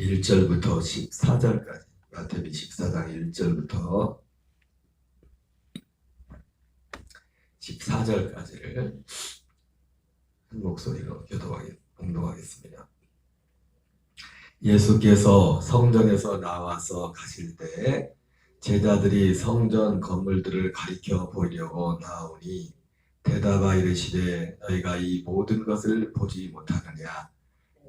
1절부터 14절까지 마태복음 14장 1절부터 14절까지를 한 목소리로 봉독하겠습니다. 예수께서 성전에서 나와서 가실 때 제자들이 성전 건물들을 가리켜 보이려고 나오니 대답하 이르시되 너희가 이 모든 것을 보지 못하느냐.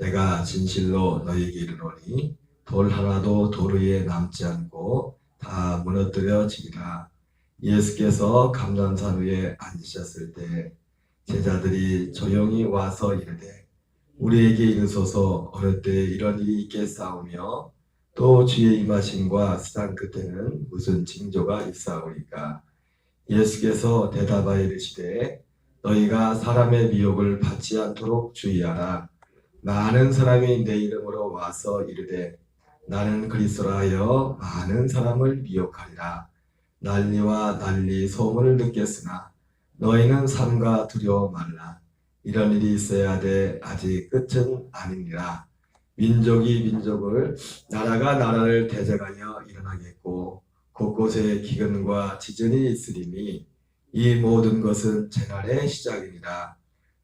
내가 진실로 너희에게 이르노니 돌 하나도 돌 위에 남지 않고 다 무너뜨려지리라. 예수께서 감람산 위에 앉으셨을 때 제자들이 조용히 와서 이르되 우리에게 이르소서 어느 때 이런 일이 있겠사오며 또 주의 임하심과 세상 끝에는 무슨 징조가 있사오리까. 예수께서 대답하여 이르시되 너희가 사람의 미혹을 받지 않도록 주의하라. 많은 사람이 내 이름으로 와서 이르되 나는 그리스도라 하여 많은 사람을 미혹하리라. 난리와 난리 소문을 듣겠으나 너희는 삼가 두려워 말라. 이런 일이 있어야 돼 아직 끝은 아니니라. 민족이 민족을 나라가 나라를 대적하여 일어나겠고 곳곳에 기근과 지진이 있으리니 이 모든 것은 재난의 시작이니라.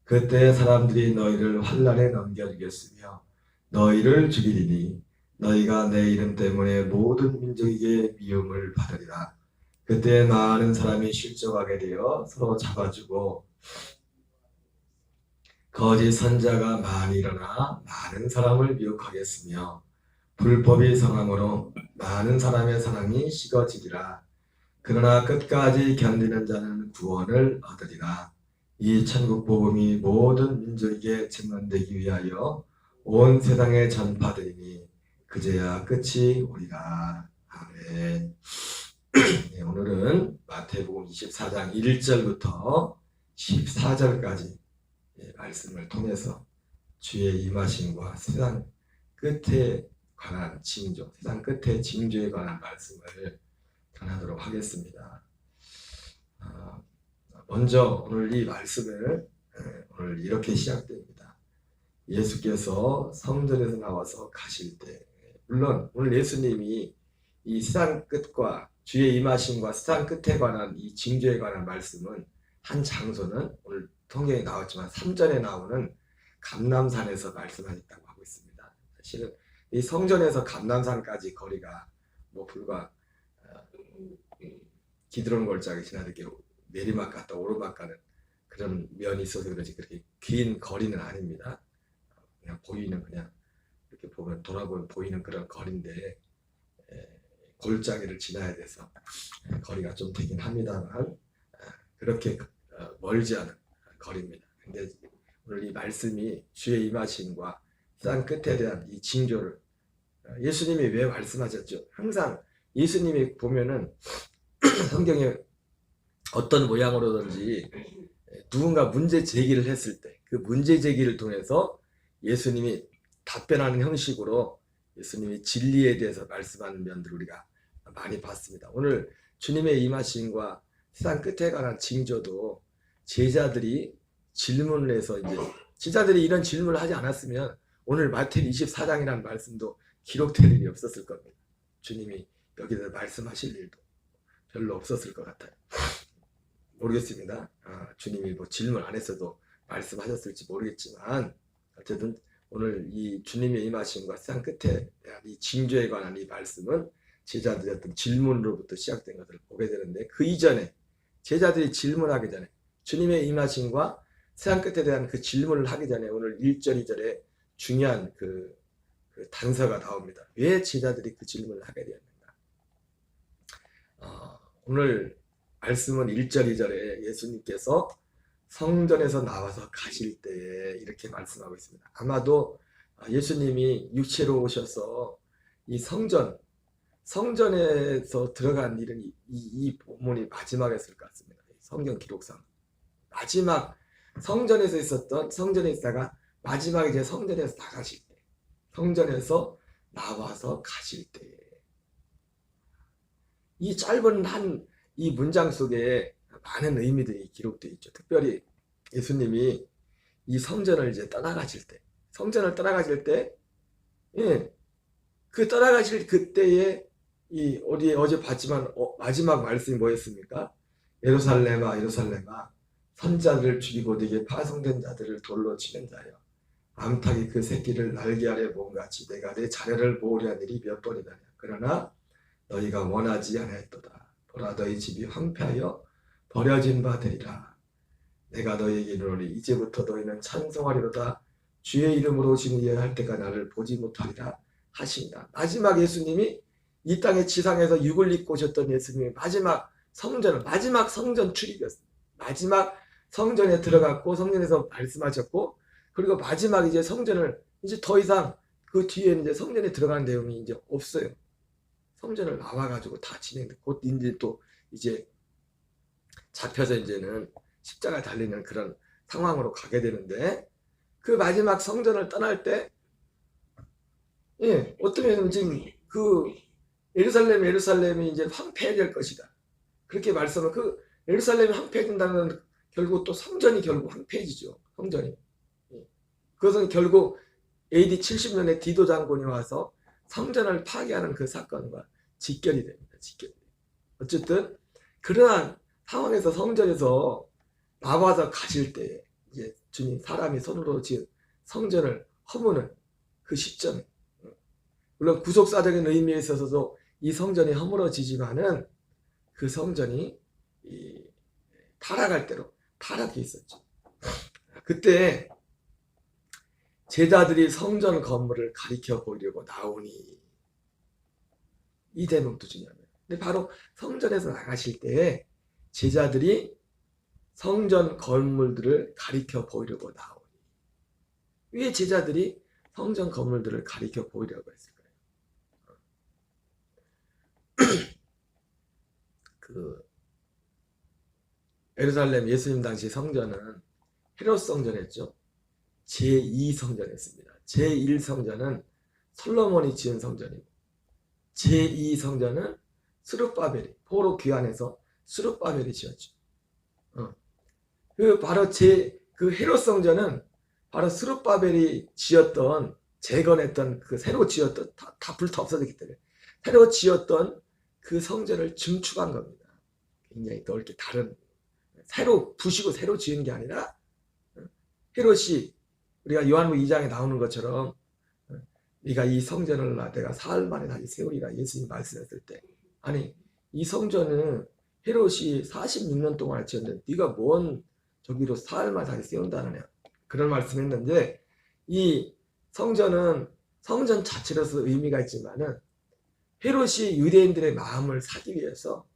그때 사람들이 너희를 환난에 넘겨주겠으며 너희를 죽이리니 너희가 내 이름 때문에 모든 민족에게 미움을 받으리라. 그때 많은 사람이 실족하게 되어 서로 잡아주고 거짓 선자가 많이 일어나 많은 사람을 미혹하겠으며 불법이 성함으로 많은 사람의 사랑이 식어지리라. 그러나 끝까지 견디는 자는 구원을 얻으리라. 이 천국 복음이 모든 민족에게 증언되기 위하여 온 세상에 전파되리니 그제야 끝이 오리라. 아멘. 네, 오늘은 마태복음 24장 1절부터 14절까지 말씀을 통해서 주의 임하심과 세상 끝에 관한 징조, 세상 끝의 징조에 관한 말씀을 전하도록 하겠습니다. 먼저 오늘 이 말씀을 오늘 이렇게 시작됩니다. 예수께서 성전에서 나와서 가실 때, 물론 오늘 예수님이 이 세상 끝과 주의 임하심과 세상 끝에 관한 이 징조에 관한 말씀은 한 장소는 오늘 통계에 나왔지만 3절에 나오는 감람산에서 말씀하셨다고 하고 있습니다. 사실은 이 성전에서 감람산까지 거리가 불과 기드론 골짜기 지나듯 내리막 갔다 오르막 가는 그런 면이 있어서 그렇지 그렇게 긴 거리는 아닙니다. 그냥 보이는 그냥 이렇게 보면 돌아보면 보이는 그런 거리인데 골짜기를 지나야 돼서 거리가 좀 되긴 합니다만 그렇게 멀지 않은 거리입니다. 근데 오늘 이 말씀이 주의 임하심과 세상 끝에 대한 이 징조를 예수님이 왜 말씀하셨죠? 항상 예수님이 보면은 성경에 어떤 모양으로든지 누군가 문제 제기를 했을 때 그 문제 제기를 통해서 예수님이 답변하는 형식으로 예수님이 진리에 대해서 말씀하는 면들을 우리가 많이 봤습니다. 오늘 주님의 임하심과 세상 끝에 관한 징조도 제자들이 질문을 해서 이제 제자들이 이런 질문을 하지 않았으면 오늘 마태복음 24장이라는 말씀도 기록될 일이 없었을 겁니다. 주님이 여기서 말씀하실 일도 별로 없었을 것 같아요. 모르겠습니다. 주님이 질문 안 했어도 말씀하셨을지 모르겠지만 어쨌든 오늘 이 주님의 임하심과 세상 끝에 대한 이 징조에 관한 이 말씀은 제자들의 어떤 질문으로부터 시작된 것을 보게 되는데 그 이전에 제자들이 질문하기 전에 주님의 임하심과 세상 끝에 대한 그 질문을 하기 전에 오늘 1절, 2절에 중요한 그 단서가 나옵니다. 왜 제자들이 그 질문을 하게 되었는가? 오늘 말씀은 1절, 2절에 예수님께서 성전에서 나와서 가실 때 이렇게 말씀하고 있습니다. 아마도 예수님이 육체로 오셔서 이 성전에서 들어간 일은 이 본문이 마지막이었을 것 같습니다. 성경 기록상 마지막 성전에 있다가 마지막에 이제 성전에서 나가실 때, 성전에서 나와서 가실 때, 이 짧은 이 문장 속에 많은 의미들이 기록되어 있죠. 특별히 예수님이 이 성전을 이제 떠나가실 때, 성전을 떠나가실 때, 그 떠나가실 그때에 이 우리 어제 봤지만 마지막 말씀이 뭐였습니까? 예루살렘아 예루살렘아 선자들을 죽이고 네게 파송된 자들을 돌로 치는 자여 암탉이 그 새끼를 날개 아래 모음같이 내가 내 자녀를 모으려 한 일이 몇 번이다냐. 그러나 너희가 원하지 아니하였도다. 보라 너희 집이 황폐하여 버려진 바 되리라. 내가 너희에게 이르노니 이제부터 너희는 찬송하리로다. 주의 이름으로 진리해야 할 때가 나를 보지 못하리라 하신다. 마지막 예수님이 이 땅의 지상에서 육을 입고 오셨던 예수님이 마지막 성전 출입이었습니다. 마지막 성전에 들어갔고 성전에서 말씀하셨고, 그리고 마지막 이제 성전을 이제 더 이상 그 뒤에 이제 성전에 들어가는 내용이 이제 없어요. 성전을 나와가지고 다 진행돼. 곧 이제 또 이제 잡혀서 이제는 십자가 달리는 그런 상황으로 가게 되는데, 그 마지막 성전을 떠날 때, 어떤 면은 지금 그 예루살렘이 이제 황폐해질 것이다. 그렇게 말씀을, 그 예루살렘이 황폐해진다는 결국 또 성전이 결국 황폐해지죠. 성전이. 그것은 결국 AD 70년에 디도 장군이 와서 성전을 파괴하는 그 사건과 직결이 됩니다. 직결이. 어쨌든 그러한 상황에서 성전에서 나와서 가실 때 이제 주님 사람이 손으로 지은 성전을 허무는 그 시점, 물론 구속사적인 의미에 있어서도 이 성전이 허물어지지만은 그 성전이 타락할 대로 타락해 있었죠. 그때 제자들이 성전 건물을 가리켜 보이려고 나오니, 이 대목도 중요합니다. 근데 바로 성전에서 나가실 때 제자들이 성전 건물들을 가리켜 보이려고 나오니, 왜 제자들이 성전 건물들을 가리켜 보이려고 했을까요? 그 예루살렘 예수님 당시 성전은 헤롯 성전이었죠. 제2성전이었습니다. 제1성전은 솔로몬이 지은 성전이고, 제2성전은 스룹바벨이, 포로 귀환해서 스룹바벨이 지었죠. 그 바로 그 헤롯 성전은 바로 스룹바벨이 지었던, 재건했던, 그 새로 지었던, 다 불타 없어졌기 때문에 새로 지었던 그 성전을 증축한 겁니다. 굉장히 넓게 다른, 새로 부시고 새로 지은 게 아니라, 헤롯이 우리가 요한복음 2장에 나오는 것처럼 네가 이 성전을 내가 사흘 만에 다시 세우리라 예수님이 말씀했을 때, 아니 이 성전은 헤롯이 46년 동안 지었는데 네가 뭔 저기로 사흘 만에 다시 세운다느냐, 그런 말씀했는데, 이 성전은 성전 자체로서 의미가 있지만은 헤롯이 유대인들의 마음을 사기 위해서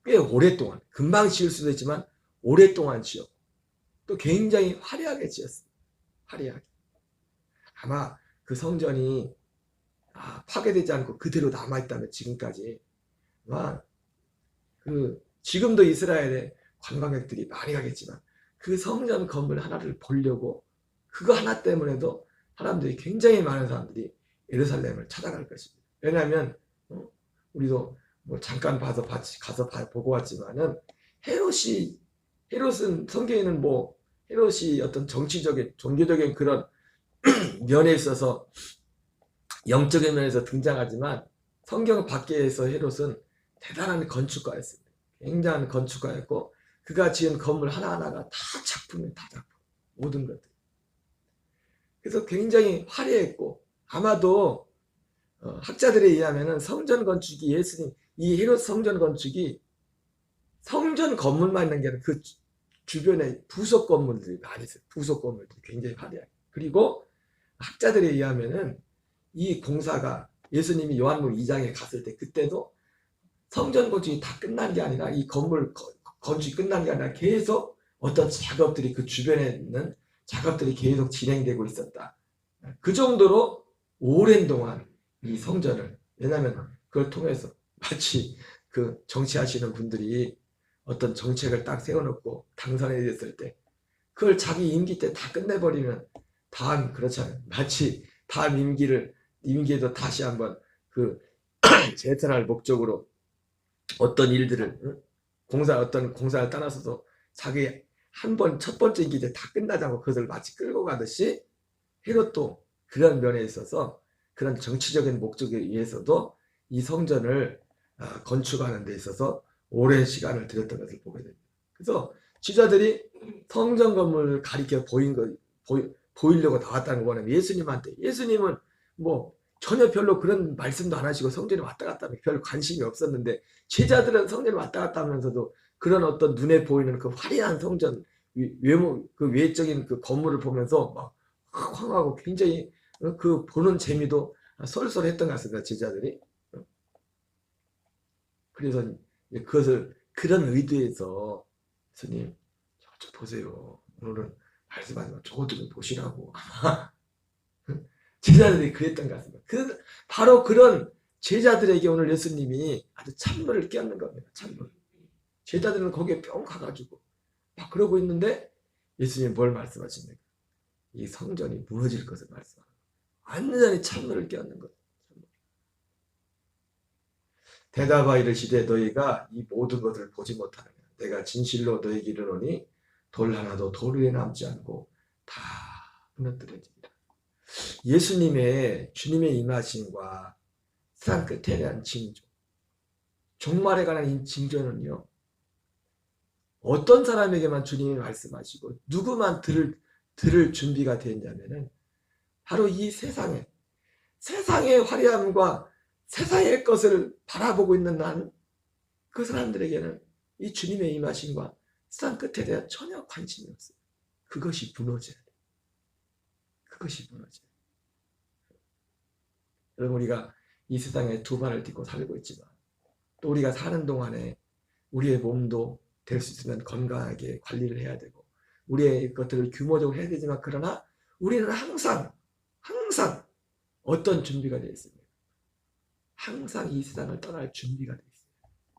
꽤 오랫동안, 금방 지을 수도 있지만 오랫동안 지었고 또 굉장히 화려하게 지었습니다. 화려하게. 아마 그 성전이 파괴되지 않고 그대로 남아있다면 지금까지 아마 지금도 이스라엘에 관광객들이 많이 가겠지만 그 성전 건물 하나를 보려고, 그거 하나 때문에도 사람들이, 굉장히 많은 사람들이 예루살렘을 찾아갈 것입니다. 왜냐하면 우리도 뭐 잠깐 가서 보고 왔지만은 헤롯은 성경에는 뭐 헤롯이 어떤 정치적인 종교적인 그런 면에 있어서 영적인 면에서 등장하지만 성경 밖에서 헤롯은 대단한 건축가였습니다. 굉장한 건축가였고 그가 지은 건물 하나하나가 다 작품이에요. 다 작품. 모든 것들. 그래서 굉장히 화려했고, 아마도 학자들에 의하면은 성전 건축이, 예수님 이 헤롯 성전 건축이 성전 건물만 있는 게 아니라 그 주변에 부속 건물들이 많이 있어요. 부속 건물들이 굉장히 화려해요. 그리고 학자들에 의하면은 이 공사가 예수님이 요한복음 2장에 갔을 때 그때도 성전 건축이 다 끝난 게 아니라, 이 건물 건축이 끝난 게 아니라 계속 어떤 작업들이, 그 주변에 있는 작업들이 계속 진행되고 있었다. 그 정도로 오랜 동안 이 성전을, 왜냐하면 그걸 통해서 마치 그 정치하시는 분들이 어떤 정책을 딱 세워놓고 당선이 됐을 때 그걸 자기 임기 때 다 끝내버리면 다음, 그렇잖아요. 마치 다음 임기에도 다시 한번 그 재선할 목적으로 어떤 일들을, 어떤 공사를 떠나서도 자기 첫 번째 임기 때 다 끝나자고 그것을 마치 끌고 가듯이 헤롯도 그런 면에 있어서 그런 정치적인 목적에 의해서도 이 성전을 건축하는 데 있어서 오랜 시간을 들였던 것을 보게 됩니다. 그래서 지자들이 성전 건물을 가리켜 보이려고 나왔다는 거는 예수님한테, 예수님은 뭐 전혀 별로 그런 말씀도 안 하시고 성전에 왔다 갔다 하면 별 관심이 없었는데, 제자들은 성전에 왔다 갔다 하면서도 그런 어떤 눈에 보이는 그 화려한 성전 외모, 그 외적인 그 건물을 보면서 막 황하고 굉장히 그 보는 재미도 쏠쏠했던 것 같습니다, 제자들이. 그래서 그것을 그런 의도에서 스님 저것 좀 보세요. 오늘은 말씀하지만 저것 좀 보시라고 아마 제자들이 그랬던 것 같습니다. 바로 그런 제자들에게 오늘 예수님이 아주 찬물을 끼얹는 겁니다. 찬물. 제자들은 거기에 뿅 가가지고 막 그러고 있는데 예수님이 뭘 말씀하십니까? 이 성전이 무너질 것을 말씀하는 거예요. 완전히 찬물을 끼얹는 거예요. 대답하 이르시되 너희가 이 모든 것을 보지 못하느냐. 내가 진실로 너희에게 이르노니 돌 하나도 돌 위에 남지 않고 다 무너뜨려집니다. 예수님의 주님의 임하심과 세상 끝에 대한 징조, 종말에 관한 징조는요, 어떤 사람에게만 주님이 말씀하시고 누구만 들을 준비가 되었냐면은 바로 이 세상의 화려함과 세상의 것을 바라보고 있는 나는, 그 사람들에게는 이 주님의 임하심과 세상 끝에 대한 전혀 관심이 없어요. 그것이 무너져야 돼요. 그것이 무너져야 돼요. 여러분, 우리가 이 세상에 두 발을 딛고 살고 있지만 또 우리가 사는 동안에 우리의 몸도 될 수 있으면 건강하게 관리를 해야 되고 우리의 것들을 규모적으로 해야 되지만, 그러나 우리는 항상 어떤 준비가 되어 있습니까? 항상 이 세상을 떠날 준비가 되어 있어요.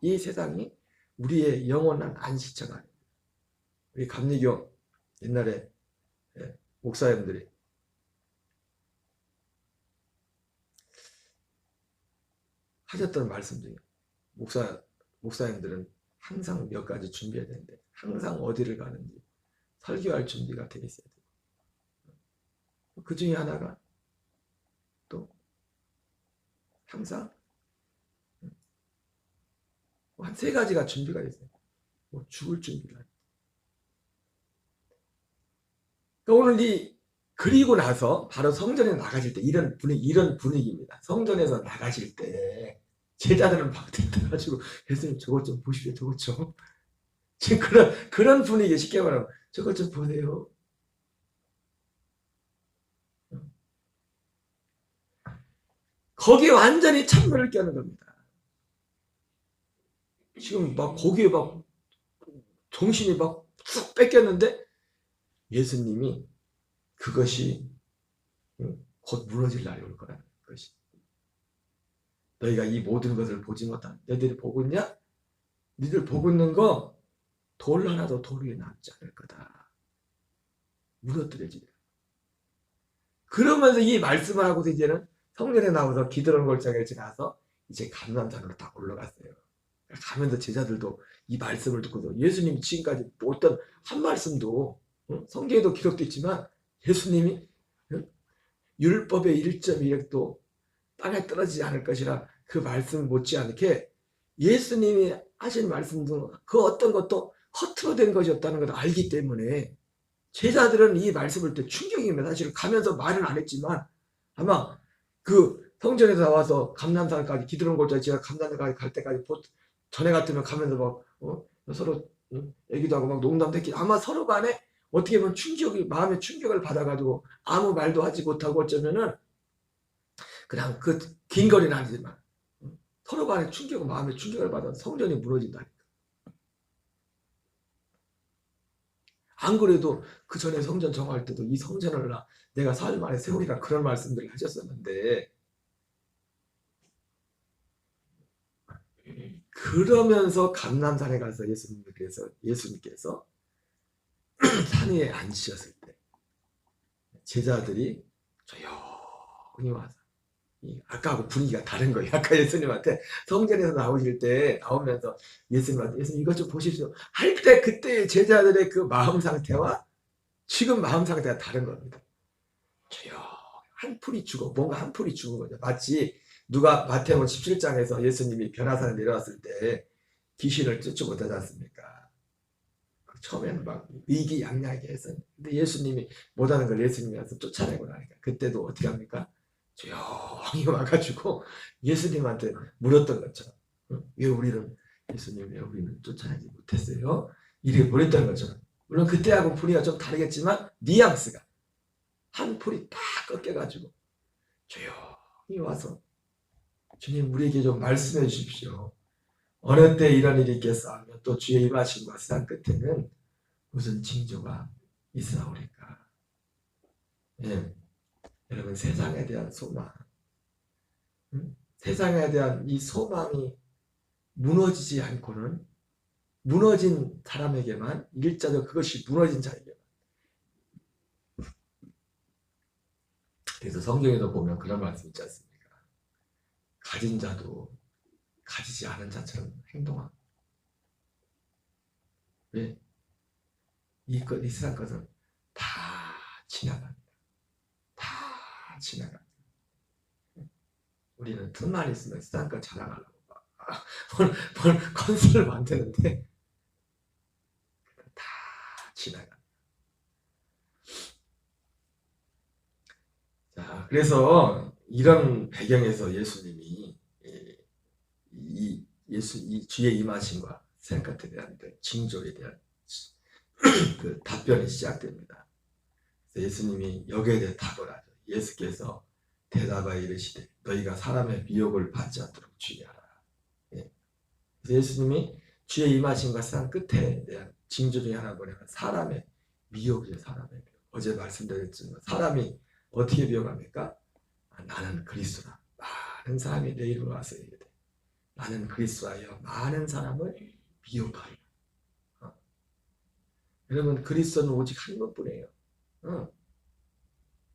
이 세상이 우리의 영원한 안식처가 아닙니다. 우리 감리교 옛날에 목사님들이 하셨던 말씀 중에, 목사님들은 항상 몇 가지 준비해야 되는데 항상 어디를 가는지 설교할 준비가 되어 있어야 돼요. 그 중에 하나가 또 항상 한 세 가지가 준비가 있어요. 뭐 죽을 준비가. 그러니까 오늘 그리고 나서 바로 성전에 나가실 때 이런 분위기입니다. 성전에서 나가실 때 제자들은 막 들어가지고 예수님 저것 좀 보십시오, 저것 좀. 지금 그런 분위기, 쉽게 말하면 저것 좀 보세요. 거기에 완전히 찬물을 끼얹는 겁니다. 지금 막 거기에 막 정신이 막 쑥 뺏겼는데 예수님이 그것이 곧 무너질 날이 올 거라는 것이. 너희가 이 모든 것을 보지 못한, 너희들이 보고 있냐? 너희들 보고 있는 거 돌 하나도 돌 위에 남지 않을 거다. 무너뜨려지리라. 그러면서 이 말씀을 하고서 이제는 성전에 나와서 기드론 골짜기에 지나서 이제 감람산으로 딱 올라갔어요. 가면서 제자들도 이 말씀을 듣고서 예수님이 지금까지 어떤 한 말씀도 성경에도 기록되어 있지만 예수님이 율법의 1.1획도 땅에 떨어지지 않을 것이라 그 말씀 못지않게 예수님이 하신 말씀도 그 어떤 것도 허투루 된 것이 없다는 것을 알기 때문에 제자들은 이 말씀을 때 충격입니다. 사실 가면서 말은 안 했지만 아마 그 성전에서 나와서 감람산까지 기드론 골짜기 제가 감람산까지 갈 때까지 전에 같으면 가면서 막 서로 얘기도 하고 막 농담도 했기, 아마 서로 간에 어떻게 보면 마음의 충격을 받아가지고 아무 말도 하지 못하고 어쩌면은 그냥 그 긴 거리는 아니지만 서로 간에 마음의 충격을 받아 성전이 무너진다니까. 안 그래도 그 전에 성전 정할 때도 이 성전을 내가 사흘 만에 세우리라 그런 말씀들을 하셨었는데, 그러면서 감람산에 가서 예수님께서 산 위에 앉으셨을 때 제자들이 조용히 와서, 아까하고 분위기가 다른 거예요. 아까 예수님한테 성전에서 나오면서 예수님한테 예수님 이것 좀 보십시오 할 때 그때의 제자들의 그 마음 상태와 지금 마음 상태가 다른 겁니다. 조용히 한 풀이 죽어. 뭔가 한 풀이 죽은 거죠. 마치 누가 마태복음 17장에서 예수님이 변화산에 내려왔을 때 귀신을 쫓지 못하지 않습니까? 처음에는 막 의기양양해서 근데 예수님이 못하는 걸 예수님이 와서 쫓아내고 나니까 그때도 어떻게 합니까? 조용히 와가지고 예수님한테 물었던 것처럼 왜 우리는 예수님 왜 우리는 쫓아내지 못했어요? 이렇게 물었던 것처럼 물론 그때하고 분위기가 좀 다르겠지만 뉘앙스가 한 풀이 딱 꺾여가지고 조용히 와서 주님 우리에게 좀 말씀해 주십시오. 어느 때 이런 일이 있겠사하며 또 주의 임하심과 세상 끝에는 무슨 징조가 있사오리까. 예. 여러분 세상에 대한 소망, 세상에 대한 이 소망이 무너지지 않고는 무너진 사람에게만 일자적 그것이 무너진 자에게만. 그래서 성경에도 보면 그런 말씀 있지 않습니까? 가진 자도 가지지 않은 자처럼 행동하고. 왜? 이 세상 것은 다 지나갑니다. 다 지나갑니다. 우리는 틈만 있으면 세상 것 자랑하려고 뭘 건설을 만드는데 다 지나갑니다. 자, 그래서 이런 배경에서 예수님이 이 주의 임하심과 생각에 대한 징조에 대한 그 답변이 시작됩니다. 예수님이 여기에 대해 답을 하죠. 예수께서 대답하여 이르시되 너희가 사람의 미혹을 받지 않도록 주의하라. 예. 예수님이 주의 임하심과 세상 끝에 대한 징조 중에 하나 뭐냐면 사람의 미혹이죠. 사람의 미혹. 어제 말씀드렸지만 사람이 어떻게 미혹합니까? 나는 그리스도라. 많은 사람이 내 이름으로 와서 얘기해. 나는 그리스도하여 많은 사람을 미혹하리라. 여러분 그리스도는 오직 한 분뿐이에요.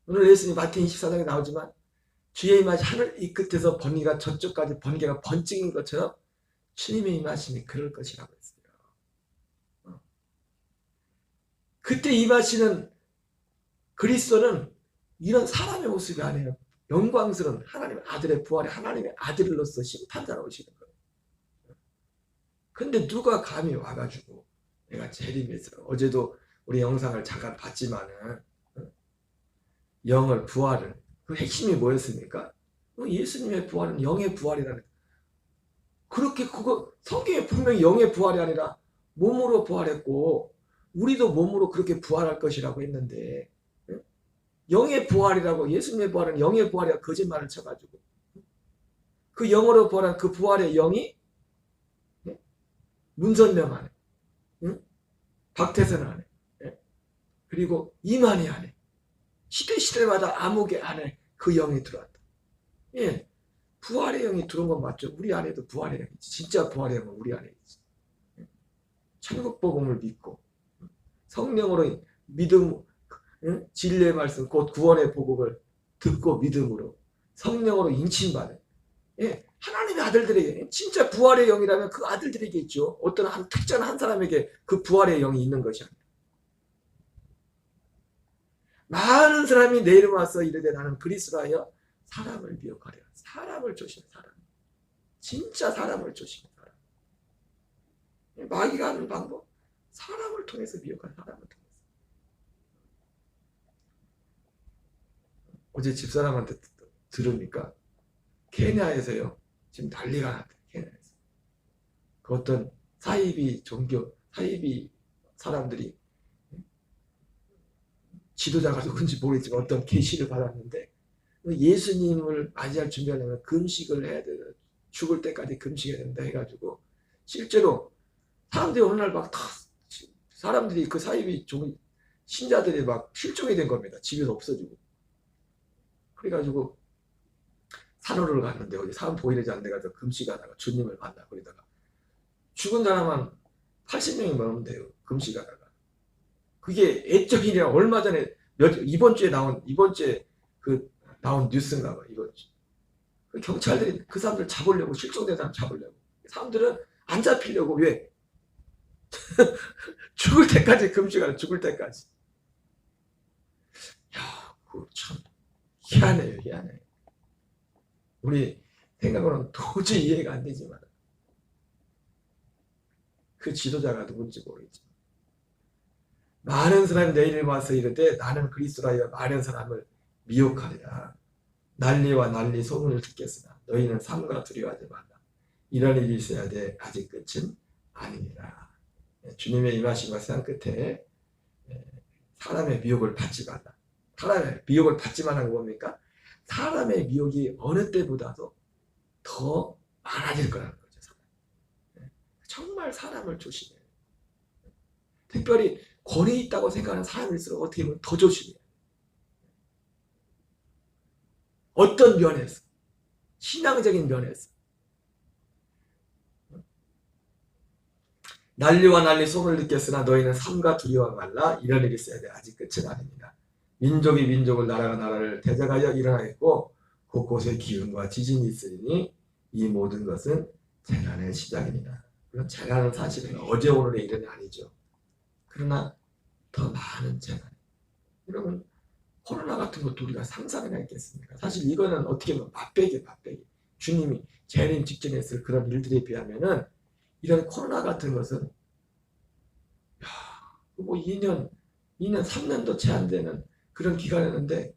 오늘 예수님 마태복음 24장에 나오지만 주의 임하심 하늘 이 끝에서 번개가 저쪽까지 번개가 번쩍인 것처럼 주님의 임하심이 그럴 것이라고 했어요. 그때 임하시는 그리스도는 이런 사람의 모습이 아니에요. 영광스러운 하나님의 아들의 부활에 하나님의 아들로서 심판자로 오시는 거예요. 근데 누가 감히 와가지고 내가 재림에서 어제도 우리 영상을 잠깐 봤지만은 영을 부활을 그 핵심이 뭐였습니까? 예수님의 부활은 영의 부활이라는 그렇게 그거 성경에 분명히 영의 부활이 아니라 몸으로 부활했고 우리도 몸으로 그렇게 부활할 것이라고 했는데 영의 부활이라고 예수님의 부활은 영의 부활이라 거짓말을 쳐가지고 그 영으로 부활한 그 부활의 영이 문선명 안에 박태선 안에 그리고 이만희 안에 시대마다 암흑의 안에 그 영이 들어왔다. 예, 부활의 영이 들어온 건 맞죠. 우리 안에도 부활의 영이 있지. 진짜 부활의 영은 우리 안에 있지. 천국 복음을 믿고 성령으로 믿음 진리의 말씀 곧 구원의 복음을 듣고 믿음으로 성령으로 인침받은 하나님의 아들들에게 진짜 부활의 영이라면 그 아들들에게 있죠. 어떤 한 특정한 한 사람에게 그 부활의 영이 있는 것이 아니라 많은 사람이 내 이름 와서 이르되 나는 그리스도하여 사람을 미혹하려 사람을 조심해 사람 진짜 사람을 조심해 사람 마귀가 하는 방법 사람을 통해서 미혹하는 사람을 통해서 어제 집사람한테 들으니까 케냐에서요 지금 난리가 났대. 케냐에서 그 어떤 사이비 종교 사이비 사람들이 지도자가 누군지 모르겠지만 어떤 계시를 받았는데 예수님을 맞이할 준비하려면 금식을 해야 돼요. 죽을 때까지 금식해야 된다 해가지고 실제로 사람들이 어느 날 막 다 사람들이 그 사이비 신자들이 막 실종이 된 겁니다. 집에서 없어지고 그래가지고 산으로 갔는데 어디 사람 보이지 않는 데 가서 금식하다가 주님을 만나 그러다가 죽은 사람 한 80명이 넘는데요. 금식하다가 그게 애적이냐 얼마 전에 이번 주에 나온 뉴스인가 봐. 이번 주. 그 경찰들이 그 사람들 잡으려고 실종된 사람 잡으려고 사람들은 안 잡히려고 왜 죽을 때까지 금식하라 죽을 때까지. 야, 그 참 희한해요, 희한해. 우리 생각으로는 도저히 이해가 안 되지만 그 지도자가 누군지 모르겠지만 많은 사람이 내 이름을 와서 이르되 나는 그리스도라 많은 사람을 미혹하리라. 난리와 난리 소문을 듣겠으나 너희는 삼가 두려워하지 말라. 이런 일이 있어야 돼. 아직 끝은 아니니라. 주님의 임하심과 산 끝에 사람의 미혹을 받지 말라. 사람의 미혹을 받지만 한 거 뭡니까? 사람의 미혹이 어느 때보다도 더 많아질 거라는 거죠. 정말 사람을 조심해요. 특별히 권위 있다고 생각하는 사람일수록 어떻게 보면 더 조심해요. 어떤 면에서, 신앙적인 면에서. 난리와 난리 소문을 듣겠으나 너희는 삼가 두려워 말라. 이런 일이 있어야 돼. 아직 끝은 아닙니다. 민족이 민족을, 나라가 나라를 대적하여 일어나겠고 곳곳에 기운과 지진이 있으니 이 모든 것은 재난의 시작입니다. 그런 재난은 사실은 어제 오늘의 일은 아니죠. 그러나 더 많은 재난. 여러분 코로나 같은 것도 우리가 상상이나 있겠습니까? 사실 이거는 어떻게 보면 맛배기. 주님이 재림 직전에 했을 그런 일들에 비하면은 이런 코로나 같은 것은 뭐 2년, 3년도 채 안 되는 그런 기간이었는데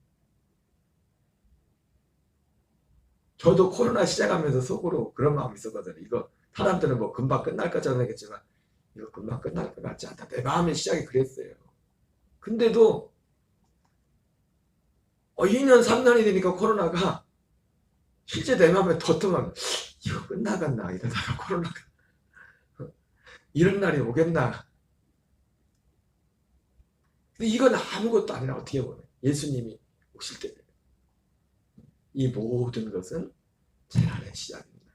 저도 코로나 시작하면서 속으로 그런 마음이 있었거든요. 이거 사람들은 뭐 금방 끝날 것처럼 하겠지만 이거 금방 끝날 것 같지 않다. 내 마음의 시작이 그랬어요. 근데도 2년, 3년이 되니까 코로나가 실제 내 마음에 더 이거 끝나갔나 이러다가 코로나가 이런 날이 오겠나. 근데 이건 아무것도 아니라 어떻게 보면 예수님이 오실 때 이 모든 것은 재난의 시작입니다.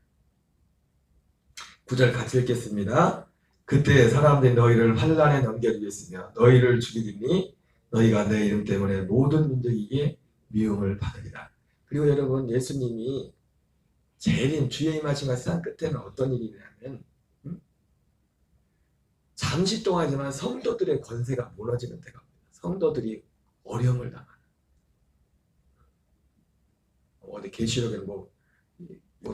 9절 같이 읽겠습니다. 그때 사람들이 너희를 환난에 넘겨주겠으며 너희를 죽이리니 너희가 내 이름 때문에 모든 민족에게 미움을 받으리라. 그리고 여러분 예수님이 재림 주의 임하심과 산 끝에는 어떤 일이 있냐면 잠시 동안이지만 성도들의 권세가 무너지는 데가 옵니다. 성도들이 어려움을 당하는. 어디 계시록에는 뭐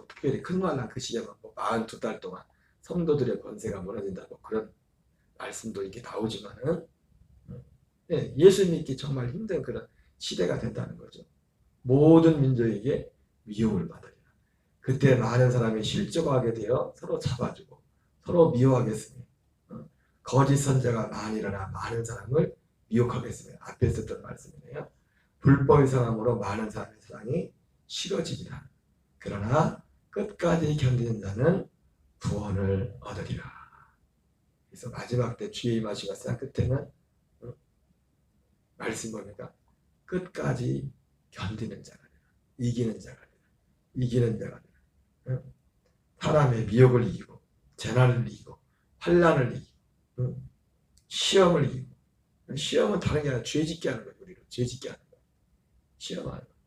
특별히 큰 만난 그 시기에 42달 동안 성도들의 권세가 무너진다고 그런 말씀도 이렇게 나오지만은 예수 믿기 정말 힘든 그런 시대가 된다는 거죠. 모든 민족에게 미움을 받으리라. 그때 많은 사람이 실족하게 되어 서로 잡아주고 서로 미워하겠으니 거짓 선자가 많이 일어나 많은 사람을 미혹하겠으며 앞에 썼던 말씀이네요. 불법의 사람으로 많은 사람의 사랑이 식어지리라. 그러나 끝까지 견디는 자는 구원을 얻으리라. 그래서 마지막 때 주의 임하시고 산 끝에는 말씀 보니까 끝까지 견디는 자가 되라. 이기는 자가 되라. 이기는 자가 되라. 사람의 미혹을 이기고 재난을 이기고 환난을 이기고 시험을 이기고. 시험은 다른 게 아니라 죄짓게 하는 거예요. 우리를 죄짓게 하는 거예요. 시험하는 거예요.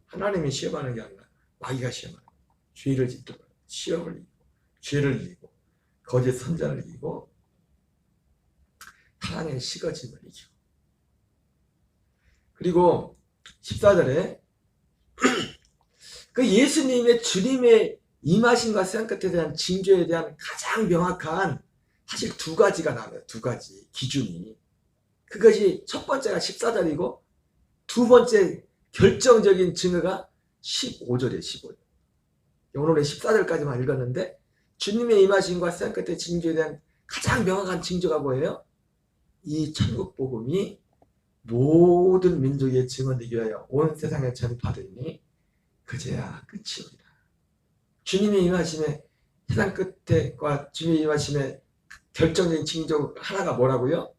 하나님이 시험하는 게 아니라 마귀가 시험하는 거예요. 죄를 짓도록 시험을 이기고 죄를 이기고 거짓 선자를 이기고 사랑의 식어짐을 이기고. 그리고 14절에 그 예수님의 주님의 임하심과 산 끝에 대한 징조에 대한 가장 명확한 사실 두 가지가 나와요. 두 가지 기준이. 그것이 첫 번째가 14절이고 두 번째 결정적인 증거가 15절이에요. 15절. 오늘은 14절까지만 읽었는데 주님의 임하심과 산 끝의 징조에 대한 가장 명확한 징조가 뭐예요? 이 천국 복음이 모든 민족의 증언되기 위하여 온 세상에 전파되니 그제야 끝이오리라. 주님의 임하심의 세상 끝과 주님의 임하심의 결정적인 징조 하나가 뭐라고요?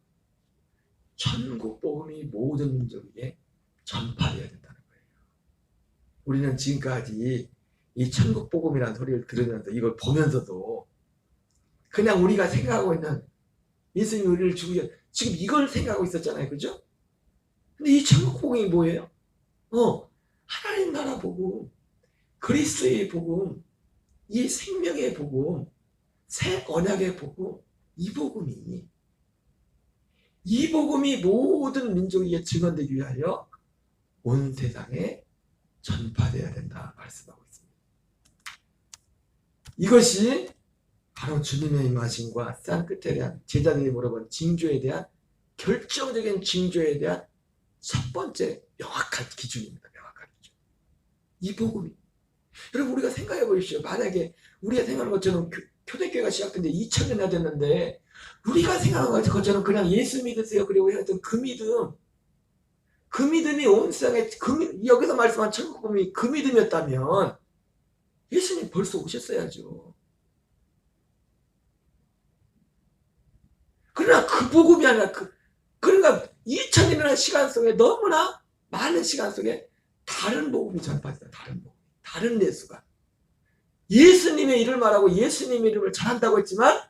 천국 복음이 모든 민족에게 전파되어야 된다는 거예요. 우리는 지금까지 이 천국 복음이라는 소리를 들으면서 이걸 보면서도 그냥 우리가 생각하고 있는 예수님이 우리를 죽이려 지금 이걸 생각하고 있었잖아요. 그죠? 근데 이 천국 복음이 뭐예요? 하나님 나라 복음, 그리스도의 복음, 이 생명의 복음, 새 언약의 복음, 이 복음이 모든 민족에게 증언되기 위하여 온 세상에 전파되어야 된다 말씀하고 있습니다. 이것이 바로 주님의 임하심과 산 끝에 대한 제자들이 물어본 징조에 대한 결정적인 징조에 대한 첫 번째 명확한 기준입니다. 명확한 기준. 이 복음이. 여러분 우리가 생각해 보십시오. 만약에 우리가 생각하는 것처럼 초대교회가 시작된 지 2000년이나 됐는데 우리가 생각하는 것처럼 그냥 예수 믿으세요. 그리고 했던 그 믿음이 온 세상에 여기서 말씀한 천국 복음이 그 믿음이었다면 예수님 벌써 오셨어야죠. 그러나 그 복음이 아니라 그러니까 2000년이라는 시간 속에 너무나 많은 시간 속에 다른 복음이 전파됐다. 다른 복음. 다른 예수가. 예수님의 이름을 말하고 예수님의 이름을 전한다고 했지만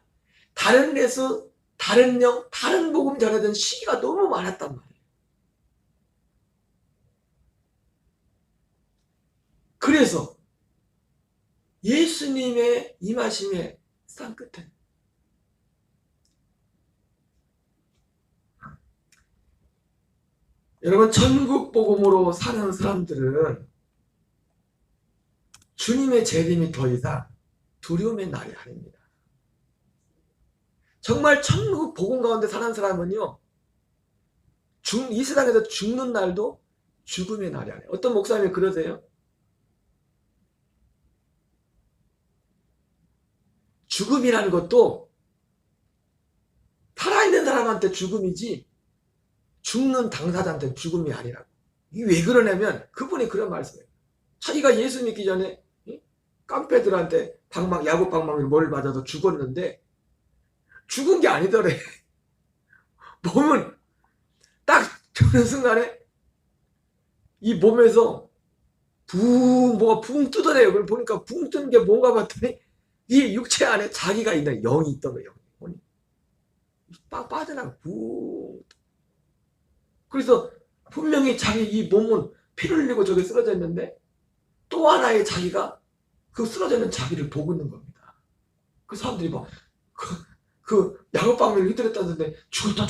다른 예수, 다른 영, 다른 복음 전하던 시기가 너무 많았단 말이에요. 그래서 예수님의 임하심의 산 끝에 여러분 천국 복음으로 사는 사람들은 주님의 재림이 더 이상 두려움의 날이 아닙니다. 정말 천국 복음 가운데 사는 사람은요, 이 세상에서 죽는 날도 죽음의 날이 아니에요. 어떤 목사님이 그러세요? 죽음이라는 것도 살아있는 사람한테 죽음이지 죽는 당사자한테 죽음이 아니라고. 이게 왜 그러냐면 그분이 그런 말씀이에요. 자기가 예수 믿기 전에 깡패들한테 야구 방망이를 뭘 맞아서 죽었는데 죽은 게 아니더래. 몸은 딱 저는 순간에 이 몸에서 뭐가 붕 뜨더래요. 그걸 보니까 붕 뜨는 게 뭔가 봤더니 이 육체 안에 자기가 있는 영이 있던 거예요. 영이. 빵 빠져나가 붕. 그래서 분명히 자기 이 몸은 피를 흘리고 저기 쓰러져 있는데 또 하나의 자기가 그 쓰러져 있는 자기를 보고 있는 겁니다. 그 사람들이 막 그 야구방망이를 휘두르다는데 죽었다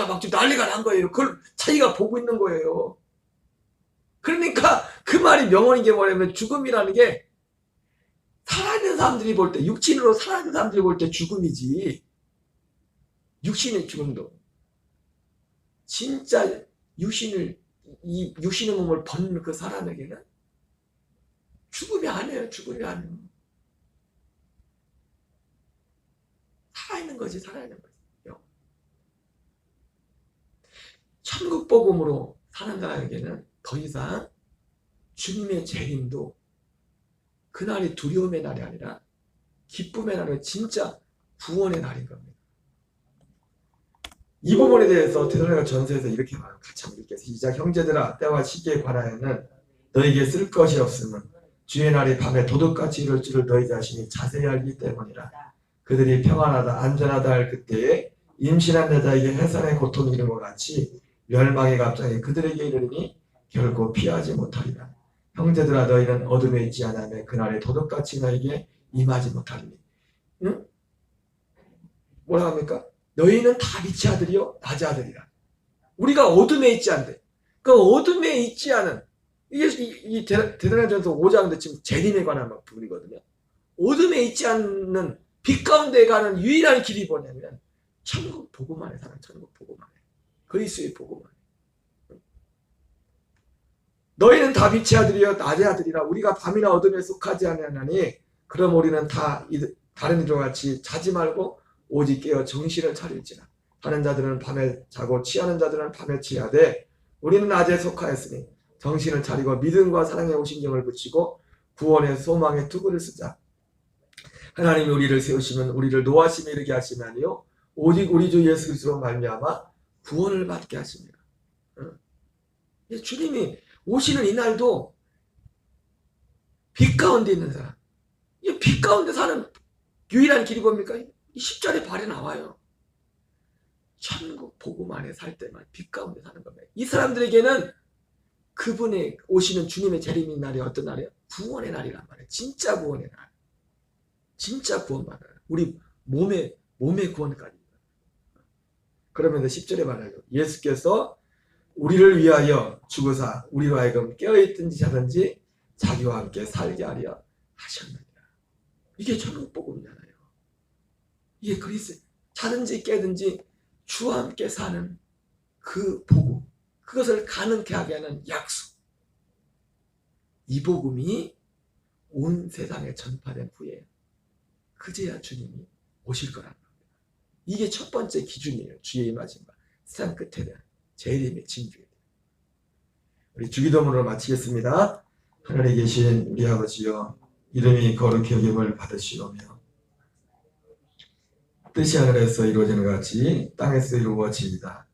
막 지금 난리가 난 거예요. 그걸 자기가 보고 있는 거예요. 그러니까 그 말이 명언인 게 뭐냐면 죽음이라는 게 살아있는 사람들이 볼 때, 육신으로 살아있는 사람들이 볼 때 죽음이지, 육신의 죽음도 진짜 이 육신의 몸을 벗는 그 사람에게는 죽음이 아니에요. 죽음이 아니에요. 살아있는 거지. 살아있는 거지. 천국 복음으로 사는 사람에게는 더 이상 주님의 재림도 그날이 두려움의 날이 아니라 기쁨의 날은 진짜 구원의 날인 겁니다. 이 부분에 대해서 데살로니가 전서에서 이렇게 말합니다. 같이 한번 읽겠습니다. 시작. 형제들아, 때와 시기에 관하여는 너에게 쓸 것이 없음은 주의 날이 밤에 도둑같이 이룰 줄을 너희 자신이 자세히 알기 때문이라. 그들이 평안하다 안전하다 할 그때에 임신한 여자에게 해산의 고통이 이른 것 같이 멸망의 갑장이 그들에게 이르니 결코 피하지 못하리라. 형제들아, 너희는 어둠에 있지 않으면 그날에 도둑같이 너에게 임하지 못하리니. 응? 뭐라 합니까? 너희는 다 빛의 아들이요 낮의 아들이라. 우리가 어둠에 있지 않대. 그 어둠에 있지 않은 이 데살로니가전서 5장인데 지금 재림에 관한 부분이거든요. 어둠에 있지 않는 빛 가운데 가는 유일한 길이 뭐냐면 천국 복음 안에 사는 천국 복음 안에 그리스도의 복음 안에. 너희는 다 빛의 아들이여 낮의 아들이라. 우리가 밤이나 어둠에 속하지 아니하나니 그럼 우리는 다 다른 이들과 같이 자지 말고 오직 깨어 정신을 차릴지라. 자는 자들은 밤에 자고 취하는 자들은 밤에 취하되 우리는 낮에 속하였으니 정신을 차리고 믿음과 사랑의 오신경을 붙이고 구원의 소망의 투구를 쓰자. 하나님이 우리를 세우시면 우리를 노하심에 이르게 하심이 아니요 오직 우리 주 예수 그리스도로 말미암아 구원을 받게 하십니다. 주님이 오시는 이날도 빛 가운데 있는 사람, 이 빛 가운데 사는 유일한 길이 뭡니까? 이 10절에 발에 나와요. 천국 복음 안에 살 때만 빛 가운데 사는 겁니다. 이 사람들에게는 그분의 오시는 주님의 재림의 날이 어떤 날이에요? 구원의 날이란 말이에요. 진짜 구원의 날. 진짜 구원받아요. 우리 몸의 구원까지. 그러면서 10절에 말해요. 예수께서 우리를 위하여 죽으사 우리로 하여금 깨어있든지 자든지 자기와 함께 살게 하려 하셨느니라. 이게 천국복음이잖아요. 이게 그리스 자든지 깨든지 주와 함께 사는 그 복음, 그것을 가능케 하게 하는 약속. 이 복음이 온 세상에 전파된 후에 그제야 주님이 오실 거라는 겁니다. 이게 첫 번째 기준이에요. 주의 임하심과 세상 끝에 대한 재림의 징조예요. 우리 주기도문으로 마치겠습니다. 하늘에 계신 우리 아버지여, 이름이 거룩히 여김을 받으시오며 뜻이 하늘에서 이루어지는 것 같이 땅에서 이루어지이다.